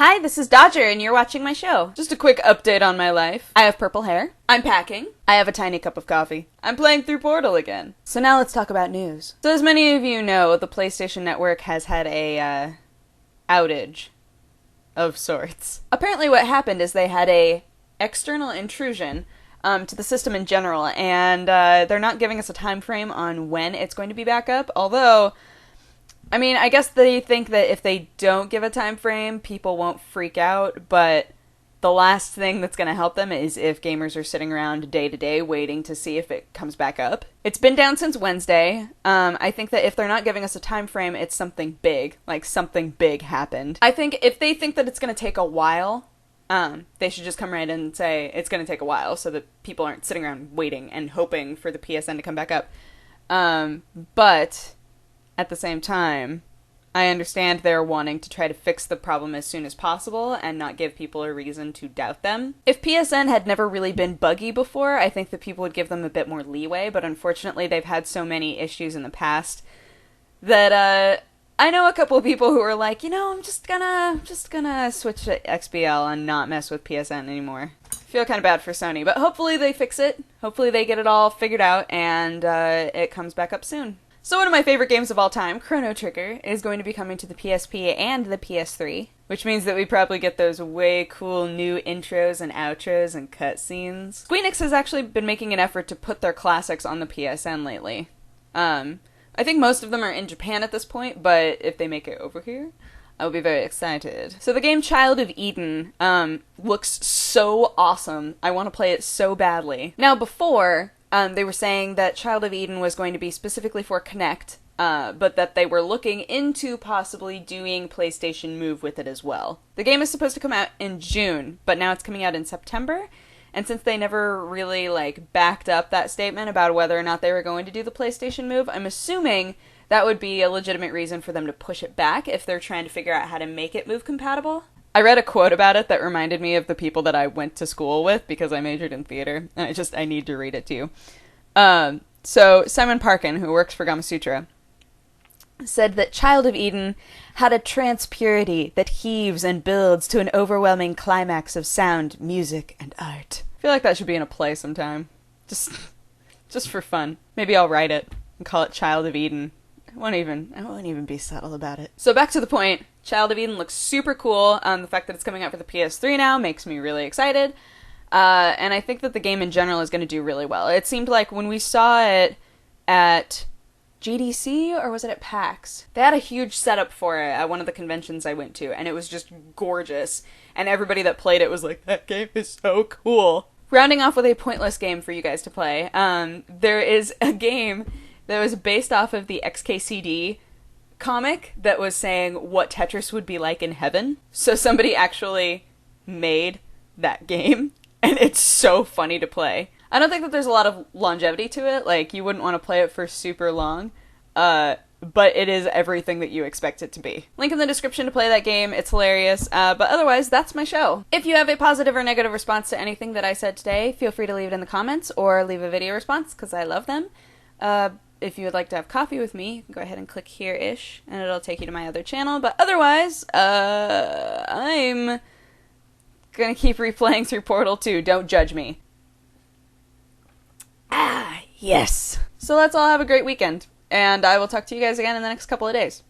Hi, this is Dodger, and you're watching my show. Just a quick update on my life. I have purple hair. I'm packing. I have a tiny cup of coffee. I'm playing through Portal again. So now let's talk about news. So as many of you know, the PlayStation Network has had a, outage of sorts. Apparently what happened is they had a external intrusion to the system in general, and they're not giving us a time frame on when it's going to be back up, although I mean, I guess they think that if they don't give a time frame, people won't freak out, but the last thing that's going to help them is if gamers are sitting around day to day waiting to see if it comes back up. It's been down since Wednesday. I think that if they're not giving us a time frame, it's something big. Like, something big happened. I think if they think that it's going to take a while, they should just come right in and say it's going to take a while so that people aren't sitting around waiting and hoping for the PSN to come back up. But at the same time, I understand they're wanting to try to fix the problem as soon as possible and not give people a reason to doubt them. If PSN had never really been buggy before, I think that people would give them a bit more leeway, but unfortunately they've had so many issues in the past that, I know a couple of people who are like, you know, I'm just gonna switch to XBL and not mess with PSN anymore. I feel kind of bad for Sony, but hopefully they fix it. Hopefully they get it all figured out and, it comes back up soon. So one of my favorite games of all time, Chrono Trigger, is going to be coming to the PSP and the PS3, which means that we probably get those way cool new intros and outros and cutscenes. Squeenix has actually been making an effort to put their classics on the PSN lately. I think most of them are in Japan at this point, but if they make it over here, I'll be very excited. So the game Child of Eden looks so awesome. I want to play it so badly. Now before, they were saying that Child of Eden was going to be specifically for Kinect, but that they were looking into possibly doing PlayStation Move with it as well. The game is supposed to come out in June, but now it's coming out in September, and since they never really, backed up that statement about whether or not they were going to do the PlayStation Move, I'm assuming that would be a legitimate reason for them to push it back if they're trying to figure out how to make it Move compatible. I read a quote about it that reminded me of the people that I went to school with because I majored in theater, and I need to read it to you. So Simon Parkin, who works for Gamasutra, said that Child of Eden had a trance purity that heaves and builds to an overwhelming climax of sound, music, and art. I feel like that should be in a play sometime. Just for fun. Maybe I'll write it and call it Child of Eden. I won't even be subtle about it. So back to the point, Child of Eden looks super cool. The fact that it's coming out for the PS3 now makes me really excited. And I think that the game in general is going to do really well. It seemed like when we saw it at GDC, or was it at PAX? They had a huge setup for it at one of the conventions I went to, and it was just gorgeous. And everybody that played it was like, that game is so cool. Rounding off with a pointless game for you guys to play, there is a game that was based off of the XKCD comic that was saying what Tetris would be like in heaven. So somebody actually made that game, and it's so funny to play. I don't think that there's a lot of longevity to it, like, you wouldn't want to play it for super long, but it is everything that you expect it to be. Link in the description to play that game, it's hilarious, but otherwise, that's my show. If you have a positive or negative response to anything that I said today, feel free to leave it in the comments, or leave a video response, because I love them. If you would like to have coffee with me, you can go ahead and click here-ish, and it'll take you to my other channel, but otherwise, I'm gonna keep replaying through Portal 2, don't judge me. Ah, yes. So let's all have a great weekend, and I will talk to you guys again in the next couple of days.